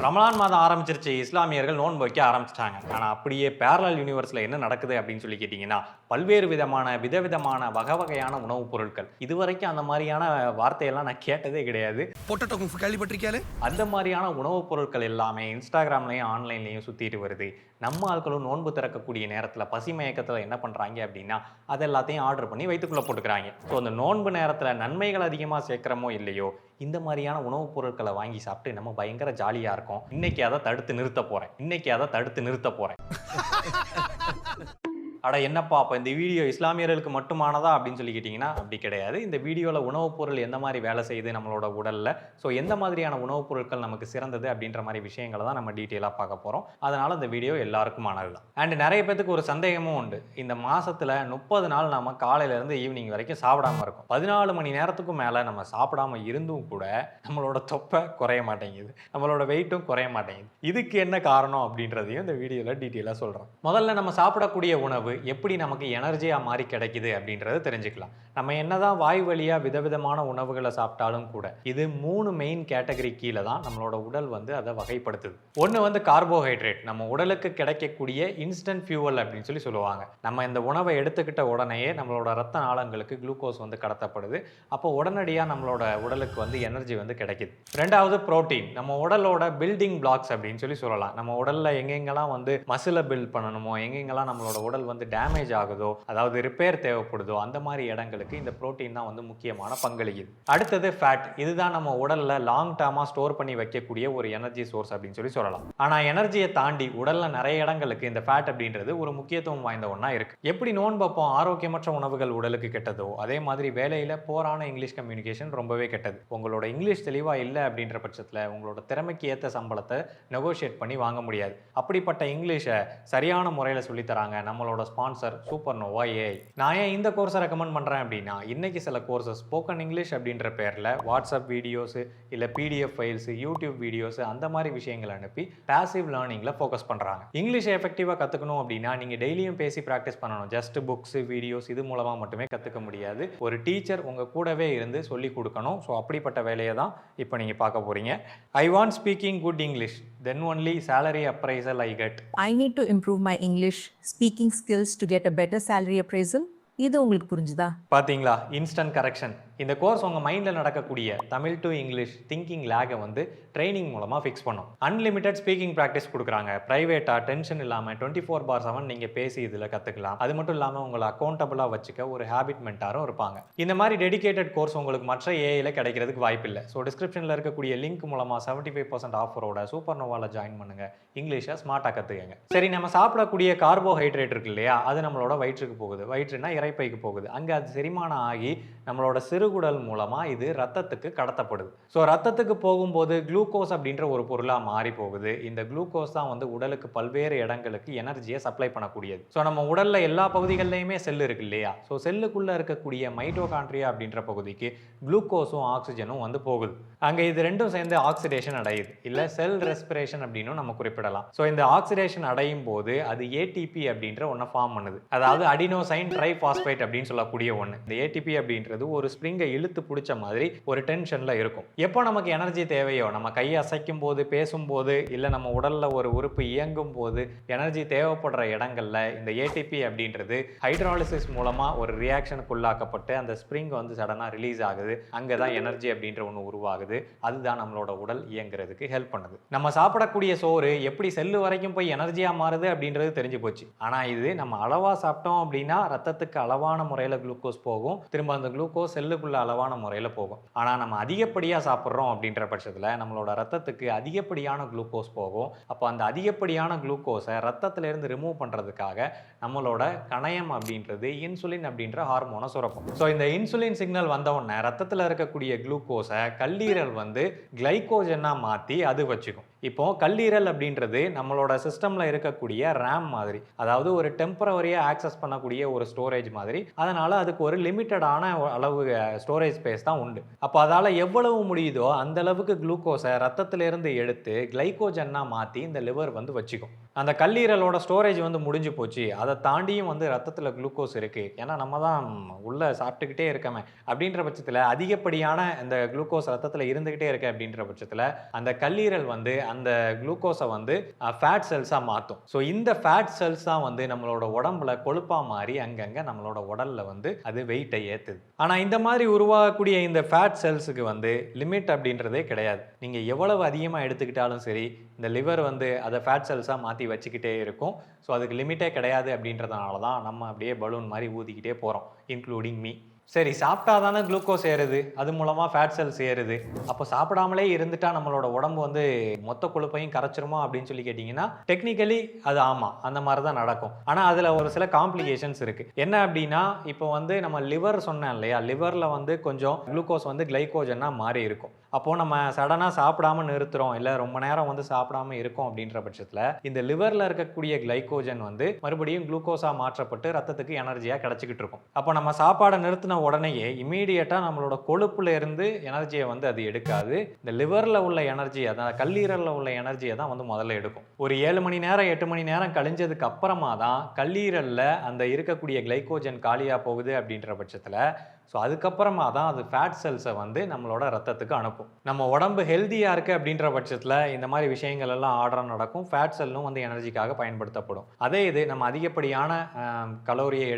ரமலான் மாதம் ஆரம்பிச்சிருச்சு. இஸ்லாமியர்கள் நோன்பு வைக்க ஆரம்பிச்சிட்டாங்க. ஆனால் அப்படியே பேரலல் யூனிவர்ஸில் என்ன நடக்குது அப்படின்னு சொல்லி கேட்டிங்கன்னா, பல்வேறு விதவிதமான வகையான உணவுப் பொருட்கள். இதுவரைக்கும் அந்த மாதிரியான வார்த்தையெல்லாம் நான் கேட்டதே கிடையாது. பொட்டேட்டோ குஃப் கேள்விப்பட்டிருக்கியாலே? அந்த மாதிரியான உணவுப் பொருட்கள் எல்லாமே இன்ஸ்டாகிராம்லையும் ஆன்லைன்லையும் சுற்றிட்டு வருது. நம்ம ஆட்களும் நோன்பு திறக்கக்கூடிய நேரத்தில் பசி மயக்கத்தில் என்ன பண்ணுறாங்க அப்படின்னா, அது எல்லாத்தையும் ஆர்டர் பண்ணி வயிற்றுக்குள்ளே போட்டுக்கிறாங்க. ஸோ அந்த நோன்பு நேரத்தில் நன்மைகள் அதிகமாக சேர்க்குறமோ இல்லையோ, இந்த மாதிரியான உணவுப் பொருட்களை வாங்கி சாப்பிட்டு நம்ம பயங்கர ஜாலியாக இருக்கோம். இன்னைக்கு அதை தடுத்து நிறுத்த போகிறேன். அட என்னப்பா அப்போ இந்த வீடியோ இஸ்லாமியர்களுக்கு மட்டுமானதா அப்படின்னு சொல்லி கேட்டிங்கன்னா அப்படி கிடையாது. இந்த வீடியோவில் உணவுப் பொருள் எந்த மாதிரி வேலை செய்யுது நம்மளோட உடலில், ஸோ எந்த மாதிரியான உணவுப் பொருட்கள் நமக்கு சிறந்தது அப்படின்ற மாதிரி விஷயங்களை தான் நம்ம டீட்டெயிலாக பார்க்க போகிறோம். அதனால் இந்த வீடியோ எல்லாருக்குமானது தான். அண்ட் நிறைய பேத்துக்கு ஒரு சந்தேகமும் உண்டு. இந்த மாதத்தில் 30 நாள் நம்ம காலையிலேருந்து ஈவினிங் வரைக்கும் சாப்பிடாமல் இருக்கும். 14 மணி நேரத்துக்கும் மேலே நம்ம சாப்பிடாமல் இருந்தும் கூட நம்மளோட தொப்பை குறைய மாட்டேங்குது, நம்மளோட வெயிட்டும் குறைய மாட்டேங்குது. இதுக்கு என்ன காரணம் அப்படின்றதையும் இந்த வீடியோவில் டீட்டெயிலாக சொல்கிறோம். முதல்ல நம்ம சாப்பிடக்கூடிய உணவு எப்படி நமக்கு எனர்ஜியாக மாறி கிடைக்குது அப்படின்றத தெரிஞ்சுக்கலாம். நம்ம என்னதான் வாய் வழியாக விதவிதமான உணவுகளை சாப்பிட்டாலும் கூட இது 3 மெயின் கேட்டகரி கீழே தான் நம்மளோட உடல் வந்து அதை வகைப்படுத்துது. ஒன்று வந்து கார்போஹைட்ரேட், நம்ம உடலுக்கு கிடைக்கக்கூடிய இன்ஸ்டன்ட் ஃபியூவல் அப்படின்னு சொல்லி சொல்லுவாங்க. நம்ம இந்த உணவை எடுத்துக்கிட்ட உடனேயே நம்மளோட ரத்த நாளங்களுக்கு குளுக்கோஸ் வந்து கடத்தப்படுது. அப்போ உடனடியாக நம்மளோட உடலுக்கு வந்து எனர்ஜி வந்து கிடைக்குது. ரெண்டாவது புரோட்டீன், நம்ம உடலோட பில்டிங் பிளாக்ஸ் அப்படின்னு சொல்லி சொல்லலாம். நம்ம உடலில் எங்கெங்கெல்லாம் வந்து மசிலை பில்ட் பண்ணணுமோ, எங்கெங்கெல்லாம் நம்மளோட உடல் வந்து டேமேஜ் ஆகுதோ, அதாவது ரிப்பேர் தேவைப்படுதோ, அந்த மாதிரி இடங்களுக்கு இந்த புரோட்டீன் தான் வந்து முக்கியமான பங்களிக்குது. அடுத்தது ஃபேட், இதுதான் நம்ம உடல்ல லாங் டேர்மா ஸ்டோர் பண்ணி வைக்கக்கூடிய ஒரு எனர்ஜி சோர்ஸ் அப்படின்னு சொல்லி சொல்லலாம். ஆனா எனர்ஜியை தாண்டி உடல்ல நிறைய இடங்களுக்கு இந்த ஃபேட் அப்படின்றது ஒரு முக்கியத்துவம் வாய்ந்த ஒண்ணா இருக்கு. எப்படி நோன்பப்போம் ஆரோக்கியமற்ற உணவுகள் உடலுக்கு கெட்டதோ, அதே மாதிரி வேலையில போரான இங்கிலீஷ் கம்யூனிகேஷன் ரொம்பவே கெட்டது. உங்களோட இங்கிலீஷ் தெளிவா இல்லை அப்படின்ற பட்சத்தில் உங்களோட திறமைக்கு ஏற்ற சம்பளத்தை நெகோஷியேட் பண்ணி வாங்க முடியாது. அப்படிப்பட்ட இங்கிலீஷை சரியான முறையில் சொல்லித்தராங்க நம்மளோட ஸ்பான்சர் சூப்பர்னோவா ஏஐ. நான் ஏன் இந்த கோர்ஸை ரெக்கமெண்ட் பண்ணுறேன் அப்படின்னா, இன்னைக்கு சில கோர்சஸ் ஸ்போக்கன் இங்கிலீஷ் அப்படின்ற பேரில் வாட்ஸ்அப் வீடியோஸு இல்லை பிடிஎஃப் ஃபைல்ஸு யூடியூப் வீடியோஸு அந்த மாதிரி விஷயங்களை அனுப்பி பேசிவ் லேர்னிங்கில் ஃபோக்கஸ் பண்ணுறாங்க. இங்கிலீஷை எஃபெக்டிவாக கற்றுக்கணும் அப்படின்னா நீங்கள் டெய்லியும் பேசி ப்ராக்டிஸ் பண்ணணும். ஜஸ்ட் புக்ஸு வீடியோஸ் இது மூலமாக மட்டுமே கற்றுக்க முடியாது. ஒரு டீச்சர் உங்கள் கூடவே இருந்து சொல்லி கொடுக்கணும். ஸோ அப்படிப்பட்ட வேலையை தான் இப்போ நீங்கள் பார்க்க போகிறீங்க. I want speaking good English, then only salary appraisal I get. I need to improve my English speaking skills to get a better salary appraisal. இது உங்களுக்கு புரிஞ்சுதா? பார்த்தீங்களா, இன்ஸ்டன்ட் கரெக்ஷன். இந்த கோர்ஸ் உங்கள் மைண்டில் நடக்கக்கூடிய தமிழ் டு இங்கிலீஷ் திங்கிங் லேகை வந்து training மூலமாக ஃபிக்ஸ் பண்ணும். அன்லிமிட்டட் ஸ்பீக்கிங் ப்ராக்டிஸ் கொடுக்குறாங்க. ப்ரைவேட்டாக டென்ஷன் இல்லாமல் 24/7 நீங்கள் பேசி இதில் கற்றுக்கலாம். அது மட்டும் இல்லாமல் உங்களை அக்கௌண்டபிளாக வச்சுக்க ஒரு ஹேபிட் மென்டாரும் இருப்பாங்க. இந்த மாதிரி டெடிகேட்டட் கோர்ஸ் உங்களுக்கு மற்ற ஏஐயில் கிடைக்கிறதுக்கு வாய்ப்பு இல்லை. ஸோ டிஸ்கிரிப்ஷனில் இருக்கக்கூடிய லிங்க் மூலமாக 75% ஆஃபரோட சூப்பர்னோவாவில் ஜாயின் பண்ணுங்கள். இங்கிலீஷை ஸ்மார்ட்டாக கற்றுக்கங்க. சரி, நம்ம சாப்பிடக்கூடிய கார்போஹைட்ரேட் இருக்கு இல்லையா, அது நம்மளோட வயிற்றுக்கு போகுது. வயிற்றுனா இறைப்பைக்கு போகுது. அங்கே அது செரிமானம் ஆகி நம்மளோட சிறுகுடல் மூலமா இது ரத்தத்துக்கு கடத்தப்படுது. ஸோ ரத்தத்துக்கு போகும்போது குளுக்கோஸ் அப்படின்ற ஒரு பொருளாக மாறி போகுது. இந்த குளுக்கோஸ் தான் வந்து உடலுக்கு பல்வேறு இடங்களுக்கு எனர்ஜியை சப்ளை பண்ணக்கூடியது. ஸோ நம்ம உடல்ல எல்லா பகுதிகளிலையுமே செல் இருக்கு இல்லையா, ஸோ செல்லுக்குள்ள இருக்கக்கூடிய மைட்டோகாண்ட்ரியா அப்படின்ற பகுதிக்கு குளுக்கோஸும் ஆக்சிஜனும் வந்து போகுது. அங்கே இது ரெண்டும் சேர்ந்து ஆக்சிடேஷன் அடையுது, இல்லை செல் ரெஸ்பிரேஷன் அப்படின்னு நம்ம குறிப்பிடலாம். ஸோ இந்த ஆக்சிடேஷன் அடையும் போது அது ஏடிபி அப்படின்ற ஒன்றை ஃபார்ம் பண்ணுது. அதாவது அடினோசைன் ட்ரைபாஸ்பேட் அப்படின்னு சொல்லக்கூடிய ஒன்று. இந்த ஏடிபி அப்படின்றது ஒரு ஸ்ப்ரிங்கை இழுத்து பிடிச்ச மாதிரி ஒரு டென்ஷன்ல இருக்கும். எப்போ நமக்கு எனர்ஜி தேவையோ, நம்ம கையை அசைக்கும் போது, பேசும்போது, இல்லை நம்ம உடல்ல ஒரு உறுப்பு இயங்கும் போது எனர்ஜி தேவைப்படுற இடங்கள்ல இந்த ஏடிபி அப்படின்றது ஹைட்ராலிசிஸ் மூலமா ஒரு ரியாக்ஷனுக்கு உள்ளாக்கப்பட்டு அந்த ஸ்ப்ரிங் வந்து சடனாக ரிலீஸ் ஆகுது. அங்கதான் எனர்ஜி அப்படின்ற ஒன்று உருவாகுது. அதுதான் நம்மளோட உடல் இயங்குறதுக்கு ஹெல்ப் பண்ணுது. நம்ம சாப்பிடக்கூடிய சோறு எப்படி செல்லு வரைக்கும் போய் எனர்ஜியா மாறுது அப்படின்றது தெரிஞ்சு போச்சு. ஆனா இது நம்ம அளவா சாப்பிட்டோம் அப்படின்னா ரத்தத்துக்கு அளவான முறையில் குளுக்கோஸ் போகும். திரும்ப அந்த குளுக்கோஸ் செல்லுக்குள்ள அளவான முறையில் போகும். ஆனால் நம்ம அதிகப்படியாக சாப்பிட்றோம் அப்படின்ற பட்சத்தில் நம்மளோட ரத்தத்துக்கு அதிகப்படியான குளுக்கோஸ் போகும். அப்போ அந்த அதிகப்படியான குளுக்கோஸை ரத்தத்திலிருந்து ரிமூவ் பண்ணுறதுக்காக நம்மளோட கணையம் அப்படின்றது இன்சுலின் அப்படின்ற ஹார்மோனை சுரக்கும். ஸோ இந்த இன்சுலின் சிக்னல் வந்த உடனே ரத்தத்தில் இருக்கக்கூடிய குளுக்கோஸை கல்லீரல் வந்து கிளைகோஜனாக மாற்றி அது வச்சுக்கும். இப்போ கல்லீரல் அப்படின்றது நம்மளோட சிஸ்டம்ல இருக்கக்கூடிய ரேம் மாதிரி, அதாவது ஒரு டெம்பரவரியா ஆக்சஸ் பண்ணக்கூடிய ஒரு ஸ்டோரேஜ் மாதிரி. அதனால அதுக்கு ஒரு லிமிட்டடான அளவு ஸ்டோரேஜ் ஸ்பேஸ் தான் உண்டு. அப்போ அதால எவ்வளவு முடியுதோ அந்த அளவுக்கு குளுக்கோஸை ரத்தத்திலிருந்து எடுத்து கிளைகோஜன்னா மாற்றி இந்த லிவர் வந்து வச்சுக்கும். அந்த கல்லீரலோட ஸ்டோரேஜ் வந்து முடிஞ்சு போச்சு, அதை தாண்டியும் வந்து ரத்தத்தில் குளுக்கோஸ் இருக்குது, ஏன்னா நம்ம தான் உள்ளே சாப்பிட்டுக்கிட்டே இருக்கமே அப்படின்ற பட்சத்தில் அதிகப்படியான இந்த குளுக்கோஸ் ரத்தத்தில் இருந்துக்கிட்டே இருக்கு அப்படின்ற பட்சத்தில் அந்த கல்லீரல் வந்து அந்த குளுக்கோஸை வந்து ஃபேட் செல்ஸாக மாற்றும். ஸோ இந்த ஃபேட் செல்ஸ் தான் வந்து நம்மளோட உடம்புல கொழுப்பாக மாறி அங்கங்கே நம்மளோட உடல்ல வந்து அது வெயிட்டை ஏற்றுது. ஆனால் இந்த மாதிரி உருவாகக்கூடிய இந்த ஃபேட் செல்ஸுக்கு வந்து லிமிட் அப்படின்றதே கிடையாது. நீங்கள் எவ்வளவு அதிகமாக எடுத்துக்கிட்டாலும் சரி, இந்த லிவர் வந்து அதை ஃபேட் செல்ஸாக மாற்றி வச்சுக்கிட்டே இருக்கும். ஸோ அதுக்கு லிமிட்டே கிடையாது அப்படின்றதுனால தான் நம்ம அப்படியே பலூன் மாதிரி ஊதிக்கிட்டே போகிறோம், இன்க்ளூடிங் மீ. சரி, சாப்பிட்டா தானே குளுக்கோஸ் ஏறுது, அது மூலமாக ஃபேட் செல்ஸ் ஏறுது, அப்போ சாப்பிடாமலே இருந்துட்டா நம்மளோட உடம்பு வந்து மொத்த கொழுப்பையும் கரைச்சிருமா அப்படின்னு சொல்லி கேட்டிங்கன்னா, டெக்னிக்கலி அது ஆமாம், அந்த மாதிரி தான் நடக்கும். ஆனால் அதில் ஒரு சில காம்ப்ளிகேஷன்ஸ் இருக்குது. என்ன அப்படின்னா, இப்போ வந்து நம்ம லிவர் சொன்னேன் இல்லையா, லிவரில் வந்து கொஞ்சம் குளுக்கோஸ் வந்து கிளைகோஜனாக மாறி இருக்கும். அப்போது நம்ம சடனாக சாப்பிடாம நிறுத்துகிறோம், இல்லை ரொம்ப நேரம் வந்து சாப்பிடாம இருக்கோம் அப்படின்ற பட்சத்தில் இந்த லிவரில் இருக்கக்கூடிய கிளைகோஜன் வந்து மறுபடியும் குளுக்கோஸாக மாற்றப்பட்டு ரத்தத்துக்கு எனர்ஜியாக கிடச்சிக்கிட்டு இருக்கும். அப்போ நம்ம சாப்பாடை நிறுத்தின உடனேயே இமீடியட்டாக நம்மளோட கொழுப்புல இருந்து எனர்ஜியை வந்து அது எடுக்காது. இந்த லிவரில் உள்ள எனர்ஜி, அதான் கல்லீரலில் உள்ள எனர்ஜியை தான் வந்து முதல்ல எடுக்கும். ஒரு 7 மணி நேரம் 8 மணி நேரம் கழிஞ்சதுக்கு அப்புறமா தான் கல்லீரலில் அந்த இருக்கக்கூடிய கிளைகோஜன் காலியாக போகுது அப்படின்ற பட்சத்தில் ஸோ அதுக்கப்புறமா தான் அது ஃபேட் செல்ஸை வந்து நம்மளோட ரத்தத்துக்கு அனுப்பும். நம்ம உடம்பு ஹெல்த்தியாக இருக்குது அப்படின்ற பட்சத்தில் இந்த மாதிரி விஷயங்கள் எல்லாம் ஆர்டராக நடக்கும். ஃபேட் செல்லும் வந்து எனர்ஜிக்காக பயன்படுத்தப்படும். அதே இது நம்ம அதிகப்படியான கலோரியை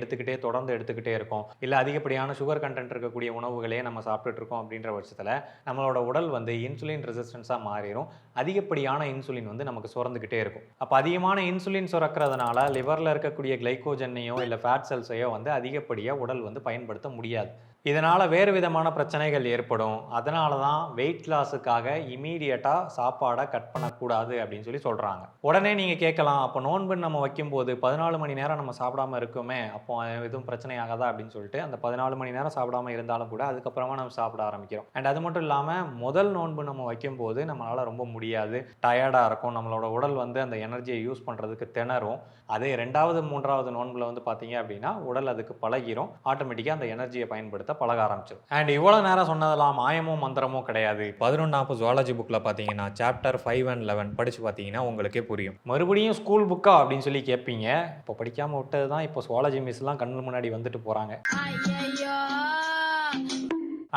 தொடர்ந்து எடுத்துக்கிட்டே இருக்கோம், இல்லை அதிகப்படியான சுகர் கண்டென்ட் இருக்கக்கூடிய உணவுகளையே நம்ம சாப்பிட்டுட்டு இருக்கோம் அப்படின்ற பட்சத்தில் நம்மளோட உடல் வந்து இன்சுலின் ரெசிஸ்டன்ஸாக மாறிடும். அதிகப்படியான இன்சுலின் வந்து நமக்கு சுரந்துக்கிட்டே இருக்கும். அப்போ அதிகமான இன்சுலின் சுரக்கிறதுனால லிவரில் இருக்கக்கூடிய கிளைகோஜனையோ இல்லை ஃபேட் செல்ஸையோ வந்து அதிகப்படியாக உடல் வந்து பயன்படுத்த முடியாது. இதனால் வேறு விதமான பிரச்சனைகள் ஏற்படும். அதனால தான் வெயிட் லாஸுக்காக இமீடியட்டாக சாப்பாடை கட் பண்ணக்கூடாது அப்படின்னு சொல்லி சொல்கிறாங்க. உடனே நீங்கள் கேட்கலாம், அப்போ நோன்புன்னு நம்ம வைக்கும்போது 14 மணி நேரம் நம்ம சாப்பிடாம இருக்குமே, அப்போ எதுவும் பிரச்சனை ஆகாதா அப்படின்னு சொல்லிட்டு அந்த 14 மணி நேரம் சாப்பிடாம இருந்தாலும் கூட அதுக்கப்புறமா நம்ம சாப்பிட ஆரம்பிக்கிறோம். அண்ட் அது மட்டும் இல்லாமல் முதல் நோன்பு நம்ம வைக்கும்போது நம்மளால் ரொம்ப முடியாது, டயர்டாக இருக்கும், நம்மளோட உடல் வந்து அந்த எனர்ஜியை யூஸ் பண்ணுறதுக்கு திணறும். அதே 2வது 3வது நோன்பில் வந்து பார்த்தீங்க அப்படின்னா உடல் அதுக்கு பழகிரும், ஆட்டோமேட்டிக்காக அந்த எனர்ஜியை பயன்படுத்த பழக ஆரம்பிச்சிடும். அண்ட் இவ்வளோ நேரம் சொன்னதெல்லாம் மாயமோ மந்திரமோ கிடையாது. 11ஆம் ஜுவாலஜி புக்கில் பார்த்தீங்கன்னா சாப்டர் 5 and 11 படித்து பார்த்தீங்கன்னா உங்களுக்கே புரியும். மறுபடியும் ஸ்கூல் புக்கா அப்படின்னு சொல்லி கேட்பீங்க. இப்போ படிக்காமல் விட்டது தான் இப்போ ஜுவாலஜி மிஸ்லாம் கண்ணு முன்னாடி வந்துட்டு போகிறாங்க.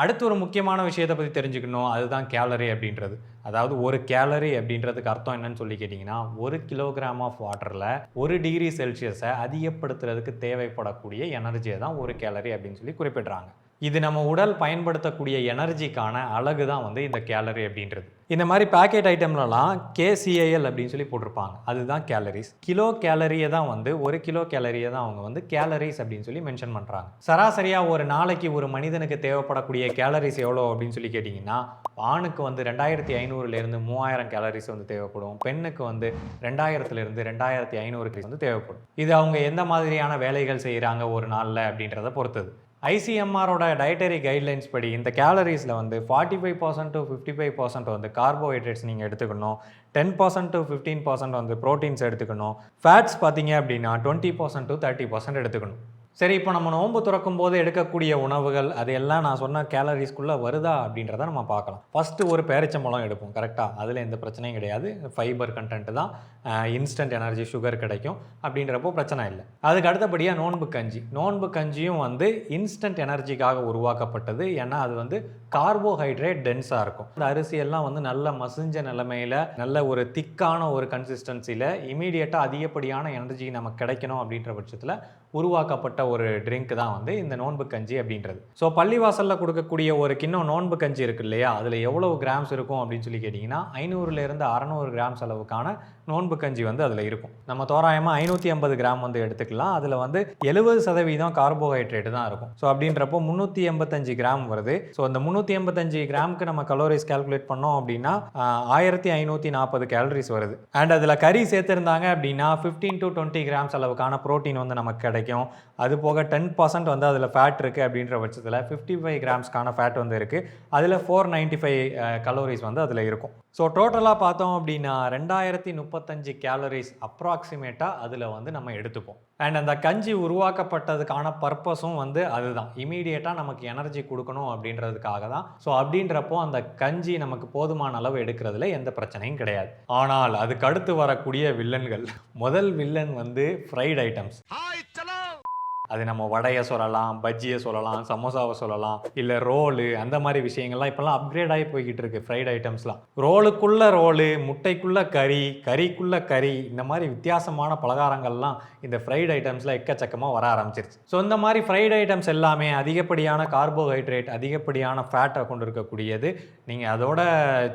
அடுத்து ஒரு முக்கியமான விஷயத்தை பற்றி தெரிஞ்சுக்கணும், அதுதான் கேலரி அப்படின்றது. அதாவது ஒரு கேலரி அப்படின்றதுக்கு அர்த்தம் என்னன்னு சொல்லி கேட்டிங்கன்னா, 1 கிலோகிராம் ஆஃப் வாட்டரில் 1 டிகிரி செல்சியஸை அதிகப்படுத்துறதுக்கு தேவைப்படக்கூடிய எனர்ஜியை தான் ஒரு கேலரி அப்படின்னு சொல்லி குறிப்பிடுறாங்க. இது நம்ம உடல் பயன்படுத்தக்கூடிய எனர்ஜிக்கான அலகு தான் வந்து இந்த கேலரி அப்படின்றது. இந்த மாதிரி பேக்கெட் ஐட்டம்லலாம் KCAL அப்படின்னு சொல்லி போட்டிருப்பாங்க, அதுதான் கேலரிஸ். கிலோ கேலரியை தான் வந்து 1 கிலோ கேலரியை தான் அவங்க வந்து கேலரிஸ் அப்படின்னு சொல்லி மென்ஷன் பண்ணுறாங்க. சராசரியாக ஒரு நாளைக்கு ஒரு மனிதனுக்கு தேவைப்படக்கூடிய கேலரிஸ் எவ்வளோ அப்படின்னு சொல்லி கேட்டிங்கன்னா, ஆணுக்கு வந்து 2500லேருந்து 3000 கேலரிஸ் வந்து தேவைப்படும், பெண்ணுக்கு வந்து 2000லேருந்து 2500 வந்து தேவைப்படும். இது அவங்க எந்த மாதிரியான வேலைகள் செய்கிறாங்க ஒரு நாளில் அப்படின்றத பொறுத்தது. ICMRோட டயட்டரி கைட்லைன்ஸ் படி இந்த கேலரிஸில் வந்து 45% to 55% வந்து கார்போஹைட்ரேட்ஸ் நீங்கள் எடுத்துக்கணும், 10% to 15% வந்து ப்ரோட்டீன்ஸ் எடுத்துக்கணும், ஃபேட்ஸ் பார்த்தீங்க அப்படின்னா 20% to 30% எடுத்துக்கணும். சரி, இப்போ நம்ம நோன்பு துறக்கும் போது எடுக்கக்கூடிய உணவுகள் அது எல்லாம் நான் சொன்ன கேலரிஸ்குள்ளே வருதா அப்படின்றத நம்ம பார்க்கலாம். ஃபஸ்ட்டு ஒரு பேரிச்சம்பழம் எடுப்போம், கரெக்டாக, அதில் எந்த பிரச்சனையும் கிடையாது, ஃபைபர் கண்டென்ட் தான், இன்ஸ்டன்ட் எனர்ஜி சுகர் கிடைக்கும் அப்படின்றப்போ பிரச்சனை இல்லை. அதுக்கு அடுத்தபடியாக நோன்பு கஞ்சியும் வந்து இன்ஸ்டன்ட் எனர்ஜிக்காக உருவாக்கப்பட்டது. ஏன்னா அது வந்து கார்போஹைட்ரேட் டென்ஸாக இருக்கும். இந்த அரிசியெல்லாம் வந்து நல்ல மசிஞ்ச நிலைமையில் நல்ல ஒரு திக்கான ஒரு கன்சிஸ்டன்சியில் இமீடியட்டாக அதிகப்படியான எனர்ஜி நமக்கு கிடைக்கணும் அப்படின்ற பட்சத்தில் உருவாக்கப்பட்ட ஒரு ட்ரிங்க் தான் வந்து இந்த நோன்பு கஞ்சி அப்படின்றது. ஸோ பள்ளிவாசலில் கொடுக்கக்கூடிய ஒரு கிண்ணம் நோன்பு கஞ்சி இருக்கு இல்லையா, அதில் எவ்வளவு கிராம்ஸ் இருக்கும் அப்படின்னு சொல்லி கேட்டிங்கன்னா 500லேருந்து 600 கிராம்ஸ் அளவுக்கான நோன்பு கஞ்சி வந்து அதில் இருக்கும். நம்ம தோராயமாக 550 கிராம் வந்து எடுத்துக்கலாம். அதில் வந்து 70% கார்போஹைட்ரேட் தான் இருக்கும். ஸோ அப்படின்றப்போ 385 கிராம் வருது. ஸோ அந்த 385 கிராமுக்கு நம்ம கலோரிஸ் கால்குலேட் பண்ணோம் அப்படின்னா 1540 கேலரிஸ் வருது. அண்ட் அதில் கறி சேர்த்துருந்தாங்க அப்படின்னா 15 to 20 கிராம்ஸ் அளவுக்கான ப்ரோட்டீன் வந்து நமக்கு கிடைக்கும். அது போக 10% வந்து அதில் ஃபேட் இருக்குது அப்படின்ற பட்சத்தில் 55 கிராம்ஸ்க்கான ஃபேட் வந்து இருக்குது. அதில் 495 கலோரிஸ் வந்து அதில் இருக்கும். ஸோ டோட்டலாக பார்த்தோம் அப்படின்னா 2035 கேலரிஸ் அப்ராக்சிமேட்டாக அதில் வந்து நம்ம எடுத்துப்போம். அண்ட் அந்த கஞ்சி உருவாக்கப்பட்டதுக்கான பர்பஸும் வந்து அதுதான், இமீடியட்டாக நமக்கு எனர்ஜி கொடுக்கணும் அப்படின்றதுக்காக தான். ஸோ அப்படின்றப்போ அந்த கஞ்சி நமக்கு போதுமான அளவு எடுக்கிறதுல எந்த பிரச்சனையும் கிடையாது. ஆனால் அதுக்கு அடுத்து வரக்கூடிய வில்லன்கள், முதல் வில்லன் வந்து ஃப்ரைட் ஐட்டம்ஸ். அது நம்ம வடையை சொல்லலாம், பஜ்ஜியை சொல்லலாம், சமோசாவை சொல்லலாம், இல்லை ரோலு, அந்த மாதிரி விஷயங்கள்லாம் இப்போல்லாம் அப்கிரேட் ஆகி போய்கிட்டு இருக்கு ஃப்ரைட் ஐட்டம்ஸ்லாம். ரோலுக்குள்ள ரோலு, முட்டைக்குள்ள கறி, கறிக்குள்ள கறி, இந்த மாதிரி வித்தியாசமான பலகாரங்கள்லாம் இந்த ஃப்ரைட் ஐட்டம்ஸில் எக்கச்சக்கமாக வர ஆரம்பிச்சிருச்சு. ஸோ இந்த மாதிரி ஃப்ரைட் ஐட்டம்ஸ் எல்லாமே அதிகப்படியான கார்போஹைட்ரேட், அதிகப்படியான ஃபேட்டை கொண்டு இருக்கக்கூடியது. நீங்கள் அதோட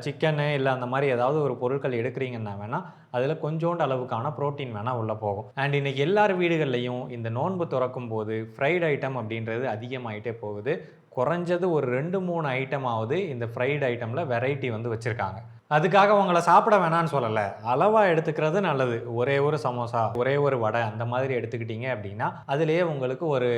சிக்கனு இல்லை அந்த மாதிரி ஏதாவது ஒரு பொருட்கள் எடுக்கிறீங்கன்னா வேணால் அதில் கொஞ்சோண்டு அளவுக்கான ப்ரோட்டீன் வேணால் உள்ளே போகும். அண்ட் இன்றைக்கி எல்லார் வீடுகள்லையும் இந்த நோன்பு திறக்கும் போது ஃப்ரைட் ஐட்டம் அப்படின்றது அதிகமாகிட்டே போகுது. குறைஞ்சது ஒரு 2-3 ஐட்டமாவது இந்த ஃப்ரைட் ஐட்டமில் வெரைட்டி வந்து வச்சுருக்காங்க. அதுக்காக உங்களை சாப்பிட வேணான்னு சொல்லலை, அளவாக எடுத்துக்கிறது நல்லது. ஒரே ஒரு சமோசா, ஒரே ஒரு வடை அந்த மாதிரி எடுத்துக்கிட்டீங்க அப்படின்னா அதுலேயே உங்களுக்கு ஒரு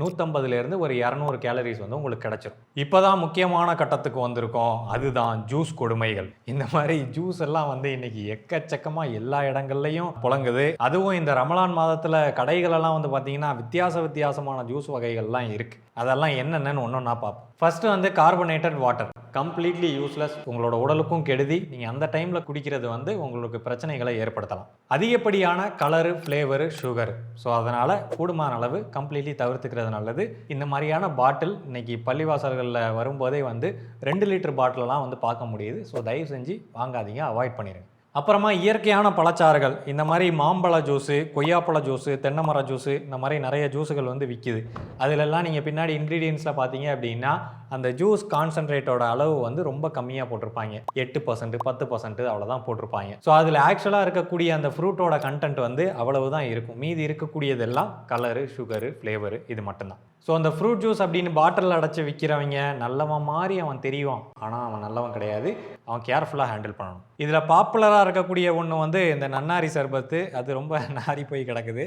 150லேருந்து ஒரு 200 கேலரிஸ் வந்து உங்களுக்கு கிடச்சிரும். இப்போ தான் முக்கியமான கட்டத்துக்கு வந்திருக்கோம், அதுதான் ஜூஸ் கொடுமைகள். இந்த மாதிரி ஜூஸ் எல்லாம் வந்து இன்னைக்கு எக்கச்சக்கமாக எல்லா இடங்கள்லையும் புழங்குது. அதுவும் இந்த ரமலான் மாதத்தில் கடைகளெல்லாம் வந்து பார்த்தீங்கன்னா வித்தியாசமான ஜூஸ் வகைகள்லாம் இருக்குது. அதெல்லாம் என்னென்னு ஒன்றா பார்ப்போம். ஃபர்ஸ்ட் வந்து கார்பனேட்டட் வாட்டர், கம்ப்ளீட்லி யூஸ்லெஸ், உங்களோட உடலுக்கும் கெடுதி. நீங்கள் அந்த டைமில் குடிக்கிறது வந்து உங்களுக்கு பிரச்சனைகளை ஏற்படுத்தலாம். அதிகப்படியான கலரு, ஃப்ளேவரு, சுகர். ஸோ அதனால் கூடுமான அளவு கம்ப்ளீட்லி தவிர்த்துக்கிறது நல்லது. இந்த மாதிரியான பாட்டில் இன்னைக்கு பள்ளிவாசல்களில் வரும்போதே வந்து 2 லிட்டர் பாட்டிலெலாம் வந்து பார்க்க முடியுது. ஸோ தயவு செஞ்சு வாங்காதீங்க, அவாய்ட் பண்ணிடுங்க. அப்புறமா இயற்கையான பழச்சாறுகள், இந்த மாதிரி மாம்பழ ஜூஸு, கொய்யாப்பழ ஜூஸு, தென்னை மர ஜூஸு, இந்த மாதிரி நிறைய ஜூஸுகள் வந்து விற்கிது. அதிலெல்லாம் நீங்கள் பின்னாடி இன்க்ரீடியன்ஸில் பார்த்தீங்க அப்படின்னா அந்த ஜூஸ் கான்சன்ட்ரேட்டோட அளவு வந்து ரொம்ப கம்மியாக போட்டிருப்பாங்க. 8%, 10% அவ்வளோதான் போட்டிருப்பாங்க. ஸோ அதில் ஆக்சுவலாக இருக்கக்கூடிய அந்த ஃப்ரூட்டோட கண்டென்ட் வந்து அவ்வளவு தான் இருக்கும். மீதி இருக்கக்கூடியதெல்லாம் கலரு, சுகரு, ஃப்ளேவரு, இது மட்டும்தான். ஸோ அந்த ஃப்ரூட் ஜூஸ் அப்படின்னு பாட்டில் அடைச்சி விற்கிறவங்க நல்லவன் மாதிரி அவன் தெரியும், ஆனால் அவன் நல்லவன் கிடையாது. அவன் கேர்ஃபுல்லாக ஹேண்டில் பண்ணணும். இதில் பாப்புலராக இருக்கக்கூடிய ஒன்று வந்து இந்த நன்னாரி சர்பத்து. அது ரொம்ப நாரி போய் கிடக்குது.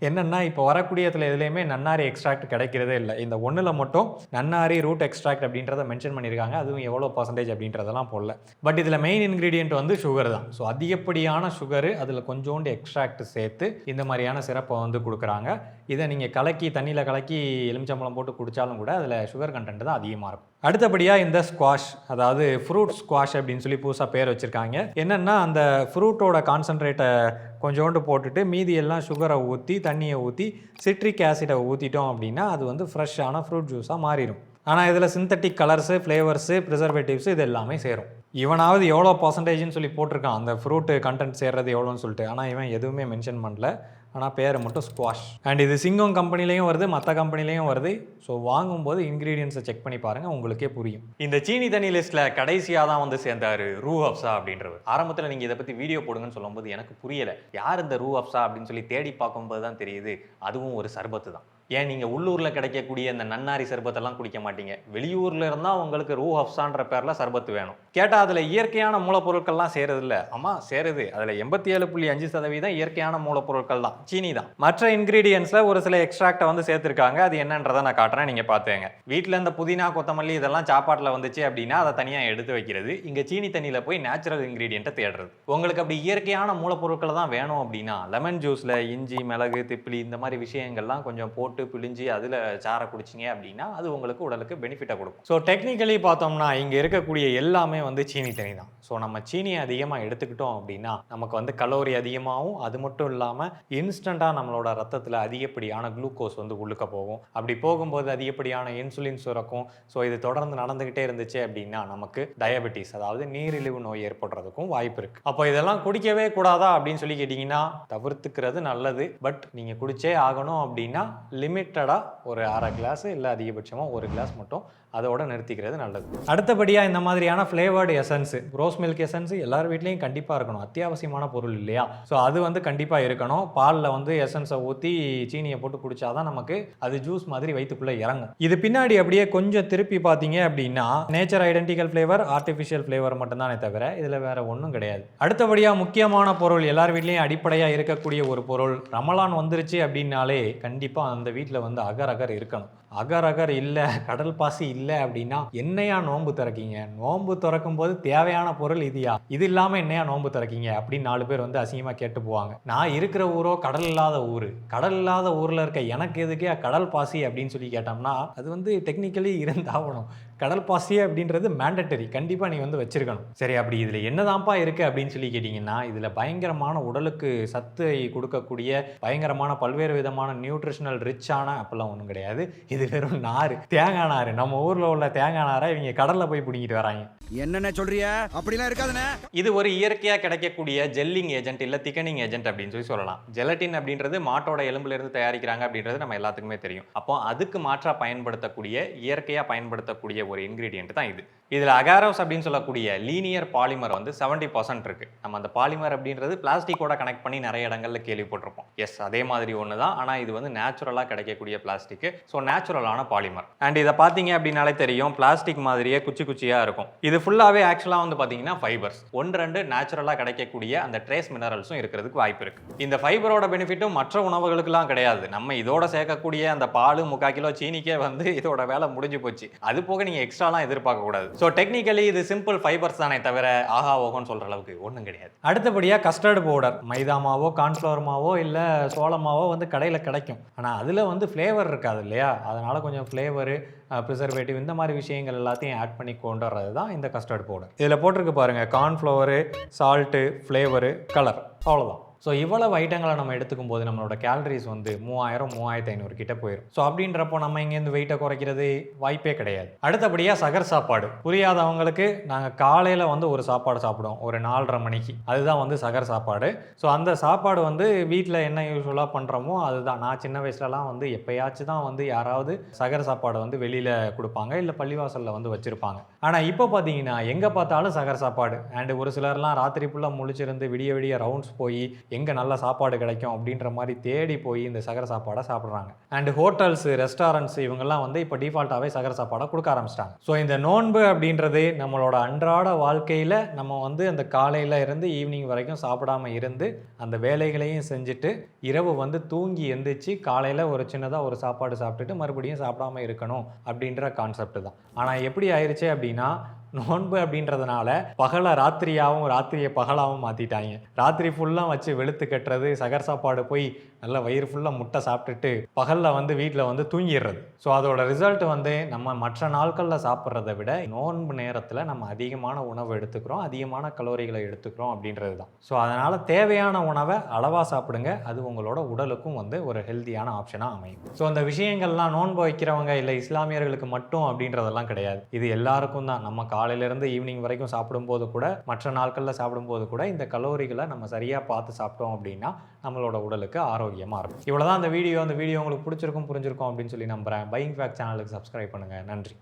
என்னென்னா இப்போ வரக்கூடியதில் எதுலேயுமே நன்னாரி எக்ஸ்ட்ராக்ட் கிடைக்கிறதே இல்லை. இந்த ஒன்றில் மட்டும் நன்னாரி ரூட் எக்ஸ்ட்ராக்ட் அப்படின்றத மென்ஷன் பண்ணியிருக்காங்க. அதுவும் எவ்வளோ பர்சன்டேஜ் அப்படின்றதெல்லாம் போடல. பட் இதில் மெயின் இன்க்ரீடியன்ட் வந்து சுகர் தான். ஸோ அதிகப்படியான சுகரு, அதில் கொஞ்சோண்டு எக்ஸ்ட்ராக்ட் சேர்த்து இந்த மாதிரியான சிறப்பை வந்து கொடுக்குறாங்க. இதை நீங்கள் கலக்கி தண்ணியில் கலக்கி எலுமிச்சம்பழம் போட்டு குடித்தாலும் கூட அதில் சுகர் கண்டென்ட் தான் அதிகமாக இருக்கும். அடுத்தபடியாக இந்த ஸ்குவாஷ், அதாவது ஃப்ரூட் ஸ்குவாஷ் அப்படின்னு சொல்லி புதுசாக பேர் வச்சுருக்காங்க. என்னென்னா அந்த ஃப்ரூட்டோட கான்சன்ட்ரேட்டை கொஞ்சோண்டு போட்டுட்டு மீதி எல்லாம் சுகரை ஊற்றி, தண்ணியை ஊற்றி, சிட்ரிக் ஆசிடை ஊற்றிட்டோம் அப்படின்னா அது வந்து ஃப்ரெஷ்ஷான ஃப்ரூட் ஜூஸாக மாறிடும். ஆனால் இதில் சிந்தட்டிக் கலர்ஸு, ஃப்ளேவர்ஸு, ப்ரிசர்வேட்டிவ்ஸு இது எல்லாமே சேரும். இவனாவது எவ்வளோ பர்சன்டேஜ்னு சொல்லி போட்டிருக்கான் அந்த ஃப்ரூட்டு கண்டென்ட் சேர்றது எவ்வளோன்னு சொல்லிட்டு. ஆனால் இவன் எதுவுமே மென்ஷன் பண்ணல. ஆனால் பேரை மட்டும் ஸ்குவாஷ். அண்ட் இது சிங்கம் கம்பெனிலையும் வருது, மற்ற கம்பெனிலையும் வருது. ஸோ வாங்கும்போது இன்க்ரீடியன்ஸை செக் பண்ணி பாருங்கள், உங்களுக்கே புரியும். இந்த சீனி தண்ணி லிஸ்ட்டில் கடைசியாக தான் வந்து சேர்ந்தார் ரூ அப்சா அப்படின்றவர். ஆரம்பத்தில் நீங்கள் இதை பற்றி வீடியோ போடுங்கன்னு சொல்லும்போது எனக்கு புரியலை, யார் இந்த ரூ அப்சா அப்படின்னு சொல்லி தேடி பார்க்கும்போது தான் தெரியுது அதுவும் ஒரு சர்பத்து தான். ஏன் நீங்கள் உள்ளூரில் கிடைக்கக்கூடிய இந்த நன்னாரி சர்பத்தெல்லாம் குடிக்க மாட்டீங்க, வெளியூரில் இருந்தால் உங்களுக்கு ரூ அப்சான்ற பேரில் சர்பத்து வேணும். கேட்டால் அதில் இயற்கையான மூலப்பொருட்கள்லாம் சேருது இல்லை? ஆமாம் சேருது. அதில் 87.5% இயற்கையான மூலப்பொருட்கள் தான், சீனி தான். மற்ற இன்க்ரீடியன்ஸில் ஒரு சில எக்ஸ்ட்ராக்டை வந்து சேர்த்துருக்காங்க. அது என்னன்றதை நான் காட்டுறேன், நீங்கள் பார்த்துங்க. வீட்டில் இந்த புதினா, கொத்தமல்லி இதெல்லாம் சாப்பாட்டில் வந்துச்சு அப்படின்னா அதை தனியாக எடுத்து வைக்கிறது. இங்கே சீனி தண்ணியில் போய் நேச்சுரல் இன்க்ரீடியண்ட்டை தேடுறது. உங்களுக்கு அப்படி இயற்கையான மூலப்பொருட்களை தான் வேணும் அப்படின்னா லெமன் ஜூஸில் இஞ்சி, மிளகு, திப்பிலி இந்த மாதிரி விஷயங்கள்லாம் கொஞ்சம் போட்டு பிழிஞ்சு அதில் சாரை குடிச்சிங்க அப்படின்னா அது உங்களுக்கு உடலுக்கு பெனிஃபிட்டை கொடுக்கும். ஸோ டெக்னிக்கலி பார்த்தோம்னா இங்கே இருக்கக்கூடிய எல்லாமே வந்து சீனி தண்ணி தான். ஸோ நம்ம சீனியை அதிகமாக எடுத்துக்கிட்டோம் அப்படின்னா நமக்கு வந்து கலோரி அதிகமாகவும், அது மட்டும் இல்லாமல் இன்ஸ்டண்ட்டாக நம்மளோட ரத்தத்தில் அதிகப்படியான குளுக்கோஸ் வந்து உள்ளுக்க போகும். அப்படி போகும்போது அதிகப்படியான இன்சுலின் சுரக்கும். ஸோ இது தொடர்ந்து நடந்துக்கிட்டே இருந்துச்சு அப்படின்னா நமக்கு டயபெட்டிஸ், அதாவது நீரிழிவு நோய் ஏற்படுறதுக்கும் வாய்ப்பு இருக்குது. அப்போ இதெல்லாம் குடிக்கவே கூடாதா அப்படின்னு சொல்லி கேட்டிங்கன்னா தவிர்த்துக்கிறது நல்லது. பட் நீங்கள் குடிச்சே ஆகணும் அப்படின்னா லிமிட்டடாக ஒரு 1/2 கிளாஸ் இல்லை அதிகபட்சமாக 1 கிளாஸ் மட்டும் அதோட நிறுத்திக்கிறது நல்லது. அடுத்தபடியாக இந்த மாதிரியான flavoured essence, rose milk essence எல்லார் வீட்லேயும் கண்டிப்பாக இருக்கணும். அத்தியாவசியமான பொருள் இல்லையா? ஸோ அது வந்து கண்டிப்பாக இருக்கணும். பாலில் வந்து எசன்ஸை ஊற்றி சீனியை போட்டு குடிச்சாதான் நமக்கு அது ஜூஸ் மாதிரி வயிற்றுக்குள்ளே இறங்கும். இது பின்னாடி அப்படியே கொஞ்சம் திருப்பி பார்த்தீங்க அப்படின்னா nature identical flavour, artificial flavour மட்டும்தானே தவிர இதில் வேற ஒன்றும் கிடையாது. அடுத்தபடியாக முக்கியமான பொருள், எல்லார் வீட்லேயும் அடிப்படையாக இருக்கக்கூடிய ஒரு பொருள், ரமலான் வந்துருச்சு அப்படின்னாலே கண்டிப்பாக அந்த வீட்டில் வந்து அகர் அகர் இருக்கணும். அகர் அகர் இல்லை, கடல் பாசி இல்லை அப்படின்னா என்னையா நோன்பு திறக்கீங்க? நோன்பு திறக்கும் போது தேவையான பொருள் இதுயா, இது இல்லாமல் என்னையா நோன்பு திறக்கீங்க அப்படின்னு 4 பேர் வந்து அசிங்கமாக கேட்டு போவாங்க. நான் இருக்கிற ஊரோ கடல் இல்லாத ஊர், கடல் இல்லாத ஊரில் இருக்க எனக்கு எதுக்கே கடல் பாசி அப்படின்னு சொல்லி கேட்டோம்னா அது வந்து டெக்னிக்கலி இருந்தாகணும். கடல் பாசி அப்படின்றது மேண்டட்டரி, கண்டிப்பாக நீ வந்து வச்சிருக்கணும். சரி, அப்படி இதில் என்னதான்ப்பா இருக்குது அப்படின்னு சொல்லி கேட்டிங்கன்னா, இதில் பயங்கரமான உடலுக்கு சத்தை கொடுக்கக்கூடிய பயங்கரமான பல்வேறு விதமான நியூட்ரிஷனல் ரிச்சான அப்பெல்லாம் ஒன்றும் கிடையாது. இது வெறும் நார், தேங்காய் நார். நம்ம ஊரில் உள்ள தேங்காய் நாரை இவங்க கடலில் போய் பிடிங்கிட்டு வராங்க. என்னென்ன சொல்றியா? அப்படிலாம் இருக்காதுண்ணே. இது ஒரு இயற்கையாக கிடைக்கக்கூடிய ஜெல்லிங் ஏஜென்ட் இல்லை திக்கனிங் ஏஜென்ட் அப்படின்னு சொல்லலாம். ஜெலட்டின் அப்படின்றது மாட்டோட எலும்புல இருந்து தயாரிக்கிறாங்க அப்படின்றது நம்ம எல்லாத்துக்குமே தெரியும். அப்போ அதுக்கு மாற்றா பயன்படுத்தக்கூடிய இயற்கையாக பயன்படுத்தக்கூடிய ஒரு இன்கிரீடியன்ட் தான் இது. இதில் அகாரோஸ் அப்படின்னு சொல்லக்கூடிய லீனியர் பாலிமர் வந்து 70% இருக்கு. நம்ம அந்த பாலிமர் அப்படின்றது பிளாஸ்டிக்கோட கனெக்ட் பண்ணி நிறைய இடங்கள்ல கேள்விப்பட்டிருப்போம். எஸ், அதே மாதிரி ஒன்று தான். ஆனால் இது வந்து நேச்சுரலாக கிடைக்கக்கூடிய பிளாஸ்டிக். ஸோ நேச்சுரலான பாலிமர். அண்ட் இதை பார்த்தீங்க அப்படின்னாலே தெரியும், பிளாஸ்டிக் மாதிரியே குச்சி குச்சியாக இருக்கும். இது ஃபுல்லாகவே ஆக்சுவலாக வந்து பார்த்தீங்கன்னா ஃபைபர்ஸ். 1-2 நேச்சுரலாக கிடைக்கக்கூடிய அந்த ட்ரேஸ் மினரல்ஸும் இருக்கிறதுக்கு வாய்ப்பு இருக்கு. இந்த ஃபைபரோட பெனிஃபிட்டும் மற்ற உணவுகளுக்குலாம் கிடையாது. நம்ம இதோட சேர்க்கக்கூடிய அந்த பால் 3/4 கிலோ சீனிக்கே வந்து இதோட வேலை முடிஞ்சு போச்சு. அது போக நீங்கள் எக்ஸ்ட்ராலாம் எதிர்பார்க்க கூடாது. ஸோ டெக்னிக்கலி இது சிம்பிள் ஃபைபர்ஸ் தானே தவிர ஆஹா ஓகோன்னு சொல்கிற அளவுக்கு ஒன்றும் கிடையாது. அடுத்தபடியாக கஸ்டர்ட் பவுடர், மைதா மாவோ கார்ன்ஃப்ளவர் மாவோ இல்லை சோள மாவோ வந்து கடையில் கிடைக்கும். ஆனால் அதில் வந்து ஃப்ளேவர் இருக்காது இல்லையா? அதனால் கொஞ்சம் ஃப்ளேவரு, ப்ரிசர்வேட்டிவ் இந்த மாதிரி விஷயங்கள் எல்லாத்தையும் ஆட் பண்ணி கொண்டு வர்றது தான் இந்த கஸ்டர்ட் பவுடர். இதில் போட்டிருக்கு பாருங்கள், கார்ன்ஃப்ளவரு, சால்ட்டு, ஃப்ளேவரு, கலர், அவ்வளோதான். ஸோ இவ்வளவு ஐட்டங்களை நம்ம எடுத்துக்கும் போது நம்மளோட கேலரிஸ் வந்து 3000-3500 கிட்ட போயிடும். ஸோ அப்படின்றப்போ நம்ம இங்கேருந்து வெயிட்டை குறைக்கிறது வாய்ப்பே கிடையாது. அடுத்தபடியாக சகர் சாப்பாடு. புரியாதவங்களுக்கு நாங்கள் காலையில் வந்து ஒரு சாப்பாடு சாப்பிடுவோம் ஒரு 4:30 மணிக்கு. அதுதான் வந்து சகர் சாப்பாடு. ஸோ அந்த சாப்பாடு வந்து வீட்டில் என்ன யூஸ்வலாக பண்ணுறோமோ அதுதான். நான் சின்ன வயசுலலாம் வந்து எப்போயாச்சும் தான் வந்து யாராவது சகர் சாப்பாடு வந்து வெளியில் கொடுப்பாங்க, இல்லை பள்ளிவாசலில் வந்து வச்சுருப்பாங்க. ஆனால் இப்போ பார்த்தீங்கன்னா எங்கே பார்த்தாலும் சகர் சாப்பாடு. அண்டு ஒரு சிலர்லாம் ராத்திரி ஃபுல்லாக முழிச்சிருந்து விடிய விடிய ரவுண்ட்ஸ் போய் எங்கே நல்ல சாப்பாடு கிடைக்கும் அப்படின்ற மாதிரி தேடி போய் இந்த சகர சாப்பாடை சாப்பிட்றாங்க. அண்ட் ஹோட்டல்ஸு, ரெஸ்டாரண்ட்ஸ் இவங்கெல்லாம் வந்து இப்போ டிஃபால்ட்டாகவே சகர சாப்பாடை கொடுக்க ஆரம்பிச்சிட்டாங்க. ஸோ இந்த நோன்பு அப்படின்றது நம்மளோட அன்றாட வாழ்க்கையில் நம்ம வந்து அந்த காலையில் இருந்து ஈவினிங் வரைக்கும் சாப்பிடாம இருந்து அந்த வேலைகளையும் செஞ்சுட்டு இரவு வந்து தூங்கி எந்திரிச்சு காலையில் ஒரு சின்னதாக ஒரு சாப்பாடு சாப்பிட்டுட்டு மறுபடியும் சாப்பிடாம இருக்கணும் அப்படின்ற கான்செப்ட் தான். ஆனால் எப்படி ஆயிடுச்சு அப்படின்னா, நோன்பு அப்படின்றதுனால பகலை ராத்திரியாகவும் ராத்திரியை பகலாகவும் மாற்றிட்டாங்க. ராத்திரி ஃபுல்லாக வச்சு வெளுத்து கட்டுறது, சகர் சாப்பாடு போய் நல்லா வயிறு ஃபுல்லாக முட்டை சாப்பிட்டுட்டு பகலில் வந்து வீட்டில் வந்து தூங்கிடுறது. ஸோ அதோட ரிசல்ட் வந்து நம்ம மற்ற நாட்களில் சாப்பிட்றத விட நோன்பு நேரத்தில் நம்ம அதிகமான உணவு எடுத்துக்கிறோம், அதிகமான கலோரிகளை எடுத்துக்கிறோம் அப்படின்றது தான். ஸோ அதனால் தேவையான உணவை அளவாக சாப்பிடுங்க. அது உங்களோட உடலுக்கும் வந்து ஒரு ஹெல்த்தியான ஆப்ஷனாக அமையும். ஸோ அந்த விஷயங்கள்லாம் நோன்பு வைக்கிறவங்க இல்லை இஸ்லாமியர்களுக்கு மட்டும் அப்படின்றதெல்லாம் கிடையாது. இது எல்லாருக்கும் தான். நம்ம காலையிலேருந்து ஈவினிங் வரைக்கும் சாப்பிடும்போது கூட, மற்ற நாட்களில் சாப்பிடும்போது கூட இந்த கலோரிகளை நம்ம சரியாக பார்த்து சாப்பிட்டோம் அப்படின்னா நம்மளோட உடலுக்கு ஆரோக்கியமாக இருக்கும். இவ்வளோதான் அந்த வீடியோ. அந்த வீடியோ உங்களுக்கு பிடிச்சிருக்கும், புரிஞ்சிருக்கும் அப்படின்னு சொல்லி நம்புகிறேன். பையிங் ஃபேக்ட் சேனலுக்கு சப்ஸ்கிரைப் பண்ணுங்கள். நன்றி.